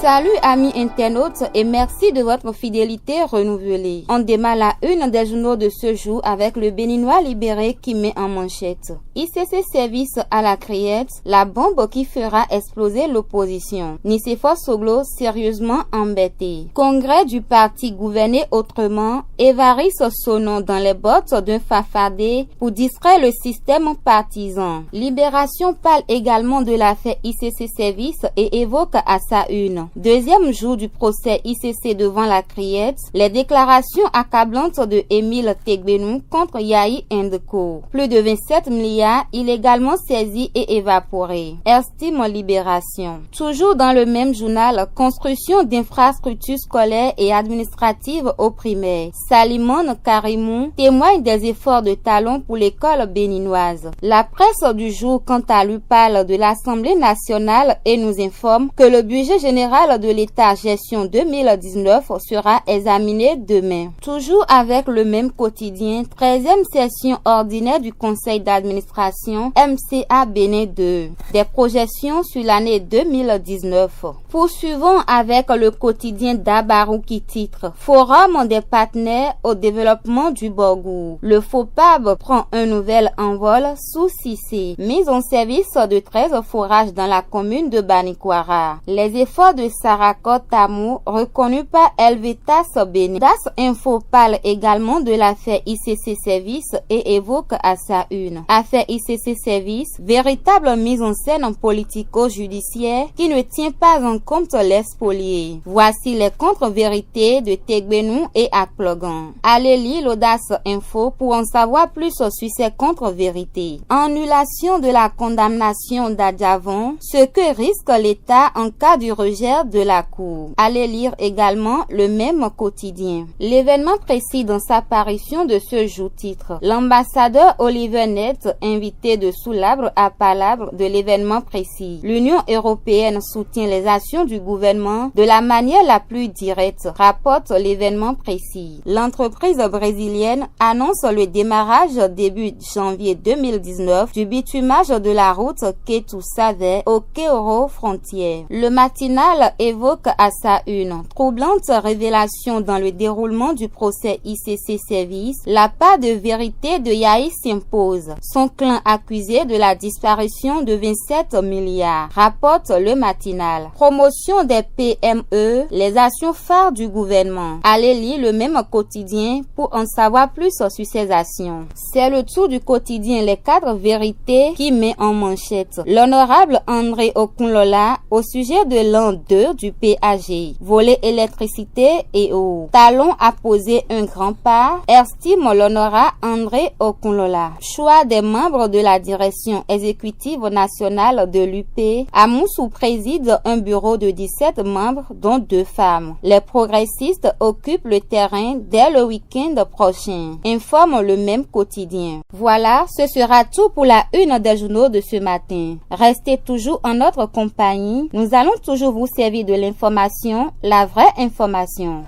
Salut amis internautes et merci de votre fidélité renouvelée. On démarre la une des journaux de ce jour avec le Béninois libéré qui met en manchette. ICC service à la criette, la bombe qui fera exploser l'opposition. Nicéphore Soglo sérieusement embêté. Congrès du parti gouverner autrement, Évariste Sonon dans les bottes d'un fafardé pour distraire le système partisan. Libération parle également de l'affaire ICC service et évoque à sa une. Deuxième jour du procès ICC devant la criette, les déclarations accablantes de Émile Tegbenou contre Yahi Ndeko. Plus de 27 milliards illégalement saisis et évaporés. Estime Libération. Toujours dans le même journal, construction d'infrastructures scolaires et administratives au primaire. Salimone Karimou témoigne des efforts de talon pour l'école béninoise. La presse du jour, quant à lui, parle de l'Assemblée nationale et nous informe que le budget général de l'État gestion 2019 sera examiné demain. Toujours avec le même quotidien, 13e session ordinaire du conseil d'administration MCA Bénin 2. Des projections sur l'année 2019. Poursuivons avec le quotidien d'Abarou qui titre Forum des partenaires au développement du Borgou. Le FOPAB prend un nouvel envol sous Cissé. Mise en service de 13 forages dans la commune de Banikwara. Les efforts de Sarakot Tamou reconnu par Helvetas Bénin. Das Info parle également de l'affaire ICC Service et évoque à sa une. Affaire ICC Service, véritable mise en scène politico-judiciaire qui ne tient pas en compte les spoliés. Voici les contre-vérités de Tegbenou et Akplogan. Allez lire l'Audace Info pour en savoir plus sur ces contre-vérités. Annulation de la condamnation d'Adjavon, ce que risque l'État en cas du rejet de la Cour. Allez lire également le même quotidien. L'événement précis dans sa parution de ce jour titre l'ambassadeur Oliver Nett, invité de Soulabre à Palabre de l'événement précis. L'Union européenne soutient les actions du gouvernement de la manière la plus directe, rapporte l'événement précis. L'entreprise brésilienne annonce le démarrage début janvier 2019 du bitumage de la route Kétou-Savet au Kéoro frontière. Le matinal évoque à sa une troublante révélation dans le déroulement du procès ICC Service. La part de vérité de Yahi s'impose. Son clan accusé de la disparition de 27 milliards, rapporte le matinal. Promotion des PME, les actions phares du gouvernement. Allez lire le même quotidien pour en savoir plus sur ces actions. C'est le tour du quotidien Les 4 vérités qui met en manchette. L'honorable André Okunlola au sujet de l'an 2 du PAG. Volet électricité et eau. Talon a posé un grand pas, estime l'honorable André Okunlola. Choix des membres de la direction exécutive nationale de l'UP. Amoussou préside un bureau de 17 membres dont 2 femmes. Les progressistes occupent le terrain dès le week-end prochain, informe le même quotidien. Voilà, ce sera tout pour la une des journaux de ce matin. Restez toujours en notre compagnie. Nous allons toujours vous servir de l'information, la vraie information.